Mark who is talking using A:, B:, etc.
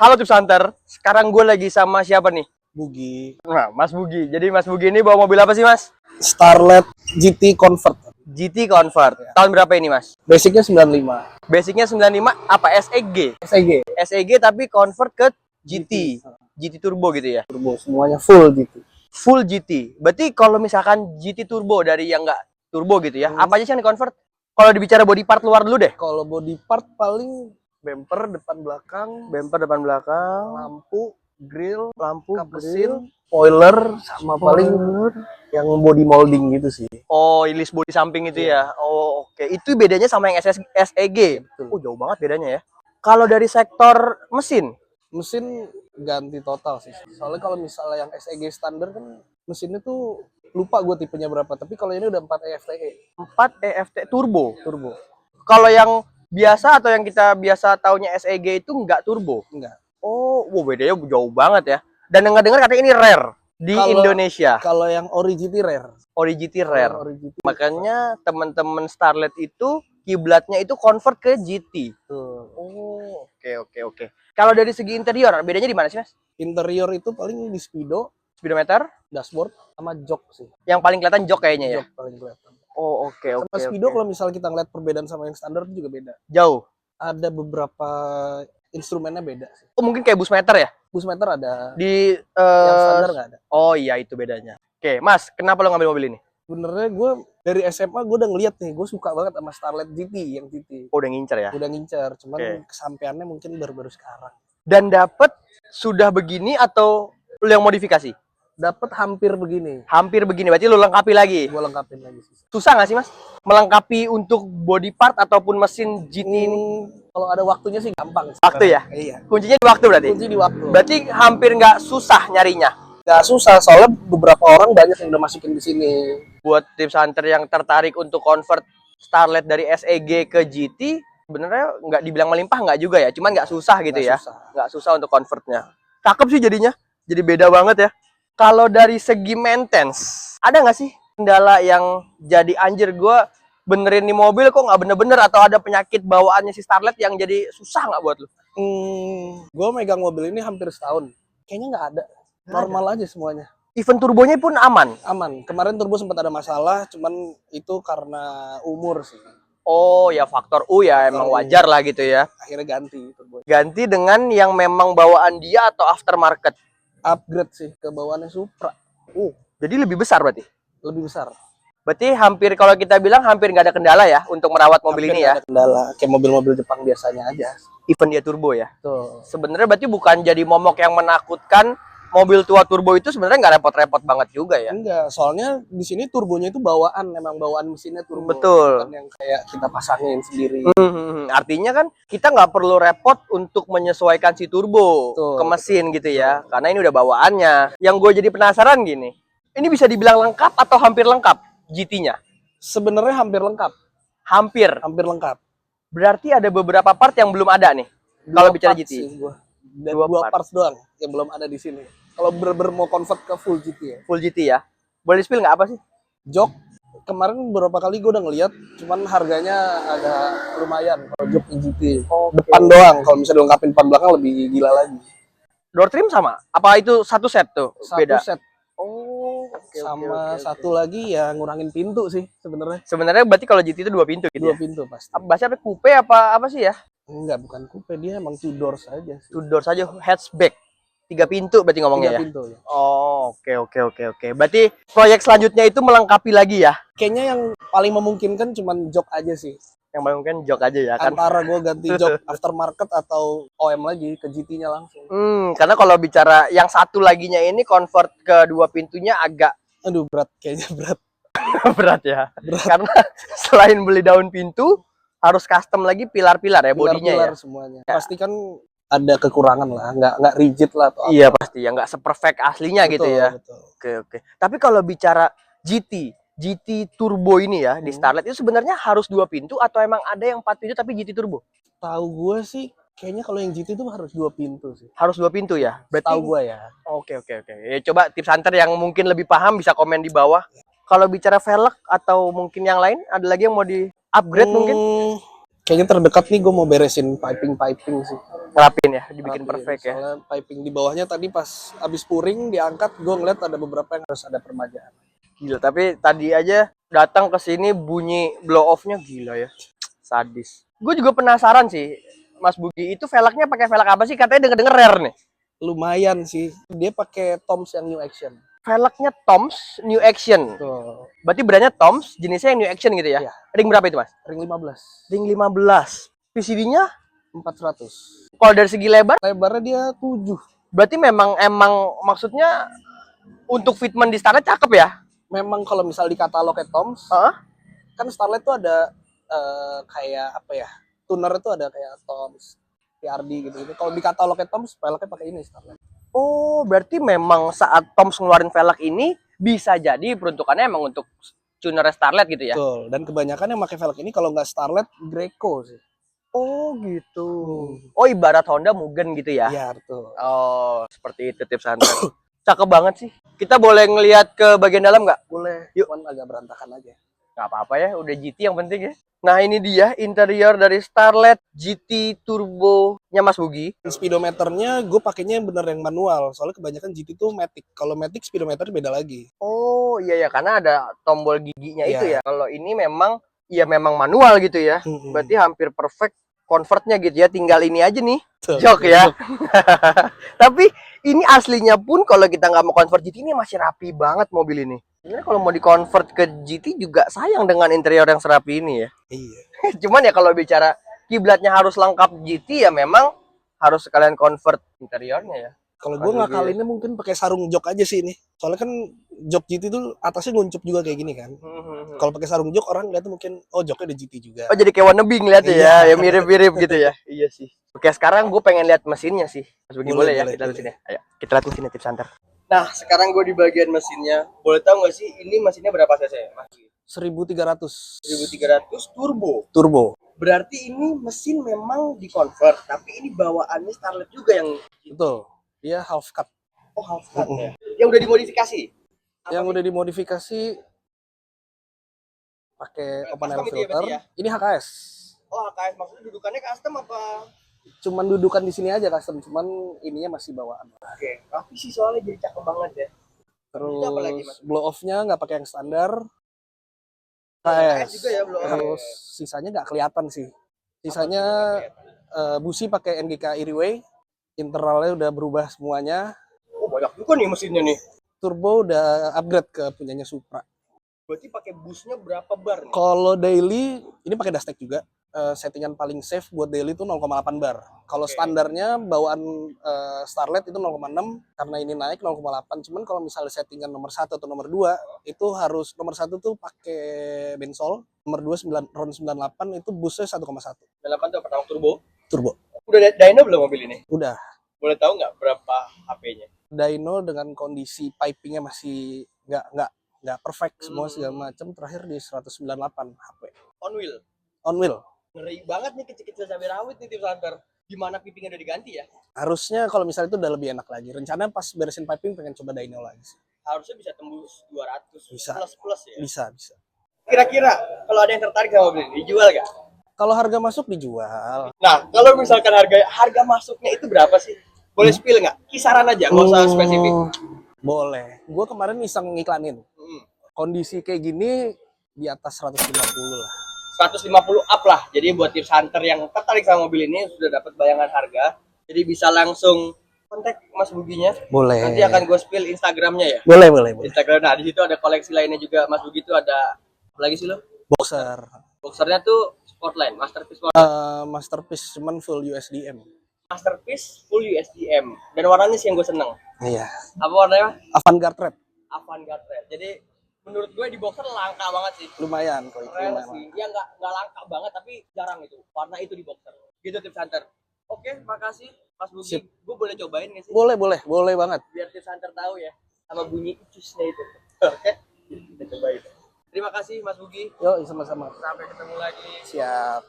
A: Halo Tips Hunter, sekarang gue lagi sama siapa nih?
B: Bugi.
A: Nah, Mas Bugi. Jadi Mas Bugi ini bawa mobil apa sih, Mas?
B: Starlet GT Convert.
A: GT Convert. Tahun berapa ini, Mas?
B: Basicnya 95.
A: Basicnya 95, apa? SEG?
B: SEG.
A: SEG tapi convert ke GT. GT Turbo gitu ya?
B: Turbo, semuanya full GT.
A: Full GT. Berarti kalau misalkan GT Turbo dari yang nggak turbo gitu ya, apa aja sih yang di-convert? Kalau dibicara body part luar dulu deh.
B: Kalau body part paling bumper depan belakang,
A: Bumper depan belakang,
B: lampu, grill,
A: lampu,
B: kap
A: grill,
B: mesin, spoiler, sama paling yang body molding gitu sih.
A: oh, ilis bodi samping itu ya. Oh, oke. Itu bedanya sama yang SEG.
B: Betul.
A: Oh, jauh banget bedanya ya. Kalau dari sektor mesin,
B: Mesin ganti total sih. Soalnya kalau misalnya yang SEG standar kan mesinnya tuh lupa gue tipenya berapa. Tapi kalau ini udah 4 EFTE.
A: 4 EFT turbo.
B: Turbo.
A: Kalau yang biasa atau yang kita biasa taunya SEG itu nggak turbo.
B: Enggak.
A: Oh, wow, bedanya jauh banget ya. Dan dengar-dengar katanya ini rare di Indonesia.
B: Kalau yang Ori GT rare.
A: Ori GT rare.
B: Ori GT.
A: Makanya teman-teman Starlet itu kiblatnya itu convert ke GT.
B: Tuh.
A: Oh, oke. Kalau dari segi interior, bedanya di mana sih, Mas?
B: Interior itu paling di
A: Speedometer,
B: dashboard, sama jok sih.
A: yang paling kelihatan jok kayaknya ya.
B: Jok paling kelihatan.
A: Oh, oke.
B: Sama speedo kalau misalnya kita ngeliat perbedaan sama yang standar itu juga beda.
A: Jauh.
B: Ada beberapa instrumennya beda sih.
A: Oh, mungkin kayak bus meter ya?
B: Bus meter ada,
A: Di
B: yang standar nggak ada.
A: Oh iya, itu bedanya. Oke, Mas, kenapa lo ngambil mobil ini?
B: Sebenarnya gue dari SMA gue udah ngeliat nih, gue suka banget sama Starlet GT yang GT.
A: Oh, udah ngincer ya?
B: Udah ngincer, cuman
A: Oke.
B: kesampaiannya mungkin baru-baru sekarang.
A: Dan dapet sudah begini atau lo yang modifikasi?
B: Dapat hampir begini,
A: Hampir begini, berarti lo lengkapi lagi.
B: gue lengkapin lagi sih.
A: Susah nggak sih, Mas? Melengkapi untuk body part ataupun mesin GT ini?
B: Kalau ada waktunya sih gampang.
A: Waktu ya?
B: Iya.
A: Kuncinya di waktu berarti?
B: Kunci di waktu.
A: Berarti hampir nggak susah nyarinya?
B: Nggak susah, soalnya beberapa orang banyak yang udah masukin di sini.
A: Buat Tips Hunter yang tertarik untuk convert Starlet dari SEG ke GT, sebenarnya nggak dibilang melimpah nggak juga ya, cuman nggak susah gitu
B: Nggak
A: ya.
B: susah.
A: Nggak susah untuk convertnya. Cakep sih jadinya, jadi beda banget ya. Kalau dari segi maintenance, ada nggak sih kendala yang jadi anjir gue benerin nih mobil kok nggak bener-bener, atau ada penyakit bawaannya si Starlet yang jadi susah nggak buat lu?
B: Gue megang mobil ini hampir setahun. Kayaknya nggak ada. Normal aja semuanya.
A: Even turbonya pun aman.
B: Aman. Kemarin turbo sempat ada masalah, cuman itu karena umur sih.
A: Oh ya, faktor U ya, emang wajar lah gitu ya.
B: Akhirnya ganti turbo.
A: Ganti dengan yang memang bawaan dia atau aftermarket.
B: Upgrade sih ke bawaannya Supra.
A: Jadi lebih besar berarti.
B: Lebih besar.
A: Berarti hampir, kalau kita bilang hampir nggak ada kendala ya untuk merawat mobil
B: Hampir
A: ini ya.
B: nggak ada kendala. Kayak mobil-mobil Jepang biasanya aja.
A: Even dia turbo ya.
B: Tuh.
A: Sebenarnya berarti bukan jadi momok yang menakutkan. Mobil tua turbo itu sebenarnya nggak repot-repot banget juga ya.
B: Enggak, soalnya di sini turbonya itu bawaan, memang bawaan mesinnya turbo.
A: Betul.
B: Bukan yang kayak kita pasangin sendiri.
A: Artinya kan kita nggak perlu repot untuk menyesuaikan si turbo
B: Betul,
A: ke mesin gitu ya. Karena ini udah bawaannya. Yang gue jadi penasaran gini, ini bisa dibilang lengkap atau hampir lengkap GT-nya?
B: Sebenarnya hampir lengkap.
A: Hampir.
B: Hampir lengkap.
A: Berarti ada beberapa part yang belum ada nih. Kalau bicara GT.
B: Dua parts doang yang belum ada di sini. Kalau bener-bener mau convert ke full GT ya.
A: Full GT ya. Boleh spill nggak apa sih?
B: Jok kemarin beberapa kali gue udah ngeliat, cuman harganya agak lumayan kalau jok GT. Depan doang, kalau misalnya dilengkapin depan belakang lebih gila lagi.
A: Door trim sama? Apa itu satu set tuh?
B: Satu
A: Beda.
B: set.
A: Oh,
B: Sama satu lagi ya ngurangin pintu sih sebenarnya.
A: Sebenarnya berarti kalau GT itu 2 pintu gitu
B: Dua
A: ya?
B: pintu pasti.
A: Bahasa coupe apa sih ya?
B: Enggak, bukan coupe, dia emang two doors aja sih.
A: 2 door saja, hatchback. 3 pintu berarti ngomongnya
B: 3
A: ya?
B: pintu ya.
A: Oh, oke. Berarti proyek selanjutnya itu melengkapi lagi ya?
B: Kayaknya yang paling memungkinkan cuman jok aja sih.
A: Yang paling mungkin jok aja ya kan?
B: Antara gue ganti jok aftermarket atau OM lagi ke GT-nya langsung.
A: Karena kalau bicara yang satu laginya ini convert ke 2 pintunya agak
B: Aduh, berat, kayaknya berat.
A: berat ya.
B: Berat.
A: Karena selain beli daun pintu, harus custom lagi pilar-pilar ya bodinya ya.
B: Pilar semuanya. Pasti kan ada kekurangan lah, nggak rigid lah atau
A: Iya pasti ya, nggak seperfect aslinya gitu ya.
B: Betul.
A: Oke. Tapi kalau bicara GT turbo ini ya di Starlet itu sebenarnya harus 2 pintu atau emang ada yang 4 pintu tapi GT turbo?
B: Tahu gue sih kayaknya kalau yang GT itu harus 2 pintu sih.
A: Harus 2 pintu ya? Berarti
B: Tahu gue ya.
A: Oke. Ya, coba Tips Hunter yang mungkin lebih paham bisa komen di bawah. Kalau bicara velg atau mungkin yang lain, ada lagi yang mau di upgrade mungkin?
B: Kayaknya terdekat nih gue mau beresin piping sih.
A: ngerapin ya, dibikin
B: Rapin.
A: perfect ya.
B: Soalnya piping di bawahnya tadi pas abis puring diangkat, gue ngeliat ada beberapa yang harus ada permajaan.
A: Gila, tapi tadi aja datang ke sini bunyi blow off-nya gila ya. Sadis. Gue juga penasaran sih, Mas Bugi itu velgnya pakai velg apa sih? Katanya denger-denger rare nih.
B: Lumayan sih, dia pakai Toms yang new action.
A: Velgnya Toms New Action.
B: Tuh,
A: Berarti brandnya Toms, jenisnya yang New Action gitu ya?
B: Iya.
A: Ring berapa itu, Mas?
B: ring 15,
A: Ring 15. PCD-nya
B: 400.
A: kalau dari segi lebar,
B: Lebarnya dia 7.
A: berarti emang maksudnya untuk fitment di Starlet cakep ya?
B: Memang kalau misal di katalognya Toms,
A: Heeh.
B: kan Starlet tuh ada kayak apa ya? Tuner itu ada kayak Toms, TRD gitu-gitu. Kalau di katalognya Toms, velgnya pakai ini Starlet.
A: Oh, berarti memang saat Toms ngeluarin velg ini bisa jadi peruntukannya emang untuk tuner Starlet gitu ya?
B: Betul. Dan kebanyakan yang pakai velg ini kalau nggak Starlet, Greco sih.
A: Oh, gitu. Oh, ibarat Honda Mugen gitu ya?
B: Iya, betul.
A: Oh, seperti itu tips Hunter. Cakep banget sih. Kita boleh ngelihat ke bagian dalam nggak?
B: Boleh.
A: Yuk.
B: Cuman agak berantakan aja.
A: Nggak apa-apa ya, udah GT yang penting ya. Nah, ini dia interior dari Starlet GT Turbo-nya Mas Bugi.
B: Speedometernya gue pakainya yang bener yang manual. Soalnya kebanyakan GT tuh Matic. Kalau Matic speedometer beda lagi.
A: Oh, iya ya, karena ada tombol giginya itu
B: Iya.
A: ya. Kalau ini memang memang manual gitu ya.
B: Mm-mm.
A: Berarti hampir perfect convertnya gitu ya. Tinggal ini aja nih.
B: Tuh,
A: Jok ya. Tapi ini aslinya pun kalau kita nggak mau convert GT ini masih rapi banget mobil ini. Sebenarnya kalau mau di-convert ke GT juga sayang dengan interior yang serapi ini ya.
B: Iya.
A: Cuman ya kalau bicara kiblatnya harus lengkap GT ya memang harus sekalian convert interiornya ya.
B: Kalau gue
A: Aduh,
B: ngakalinnya mungkin pakai sarung jok aja sih ini. Soalnya kan jok GT tuh atasnya nguncup juga kayak gini kan. Kalau pakai sarung jok orang lihat mungkin oh joknya ada GT juga.
A: Oh jadi kayak wannabe ngeliat
B: Iya.
A: ya, ya mirip-mirip gitu ya. Iya sih. Oke sekarang gue pengen lihat mesinnya sih. Mas Bugi boleh ya kita lihat mesinnya. Ayo kita lihat mesinnya tips Hunter. Nah sekarang gue di bagian mesinnya. Boleh tahu nggak sih ini mesinnya berapa cc Mas Bugi?
B: 1300.
A: 1300 turbo.
B: Turbo.
A: Berarti ini mesin memang di-convert, tapi ini bawaannya Starlet juga yang
B: Betul. Dia half cut.
A: oh half cut ya. Yang udah dimodifikasi.
B: Yang udah dimodifikasi pakai open air
A: Custom itu ya
B: filter.
A: berarti ya?
B: Ini HKS.
A: Oh HKS maksudnya dudukannya custom apa?
B: Cuman dudukan di sini aja custom, cuman ininya masih bawaan.
A: Oke, rapi sih soalnya jadi cakep banget ya.
B: Terus
A: Itu apa lagi, Mas?
B: blow off-nya nggak pakai yang standar.
A: HKS
B: HKS
A: juga ya blow off.
B: Terus sisanya nggak kelihatan sih. Sisanya busi pakai NGK Iriway. Internalnya udah berubah semuanya.
A: Oh banyak juga nih mesinnya nih.
B: Turbo udah upgrade ke punyanya Supra.
A: Berarti pakai busnya berapa bar nih?
B: Kalau daily ini pakai Dastec juga. Settingan paling safe buat daily itu 0,8 bar. Kalau standarnya bawaan Starlet itu 0,6 karena ini naik 0,8. Cuman kalau misalnya settingan nomor 1 atau nomor 2 itu harus nomor 1 tuh pakai bensol, nomor 2 RON 98 itu busnya 1,1.
A: 8 tuh pertama turbo.
B: Turbo.
A: Udah dyno belum mobil ini?
B: Udah.
A: Boleh tahu nggak berapa HP-nya?
B: Dyno dengan kondisi pipingnya masih nggak perfect semua segala macam, terakhir di 198 HP.
A: On wheel.
B: On wheel.
A: Ngeri banget nih kecil-kecil cabai rawit nih tips Hunter. Gimana pipingnya udah diganti ya?
B: Harusnya kalau misalnya itu udah lebih enak lagi. Rencana pas beresin piping pengen coba dyno lagi sih.
A: Harusnya bisa tembus 200
B: Bisa.
A: plus ya.
B: Bisa.
A: Kira-kira kalau ada yang tertarik sama mobil ini dijual nggak?
B: Kalau harga masuk dijual.
A: Nah, kalau misalkan harga masuknya itu berapa sih? Boleh spill nggak? Kisaran aja, nggak usah spesifik.
B: Boleh. Gue kemarin iseng ngiklanin. Kondisi kayak gini di atas 150 lah.
A: 150 up lah. Jadi buat tips Hunter yang tertarik sama mobil ini sudah dapat bayangan harga. Jadi bisa langsung kontak Mas Buginya.
B: Boleh.
A: Nanti akan gue spill Instagramnya ya.
B: Boleh.
A: Instagram. Nah di situ ada koleksi lainnya juga Mas Bugi itu ada apa lagi sih lo?
B: Boxer.
A: Boxernya tuh Sportline, Masterpiece Sportline.
B: Masterpiece cuman full USDM.
A: Masterpiece full USDM. Dan warnanya sih yang gue seneng.
B: Iya.
A: Apa warnanya?
B: Avantgarde Red.
A: Avantgarde Red. Jadi menurut gue di boxer langka banget sih.
B: Lumayan kok.
A: Keren sih. Ya nggak langka banget tapi jarang itu. Warna itu di boxer. Gitu tips Hunter. Oke, makasih Mas Bugi. Gue boleh cobain nggak sih?
B: Boleh banget.
A: Biar tips Hunter tahu ya. Sama bunyi icusnya itu. Oke, kita cobain. Terima kasih Mas Bugi.
B: Yuk, sama-sama.
A: Sampai ketemu lagi.
B: Siap.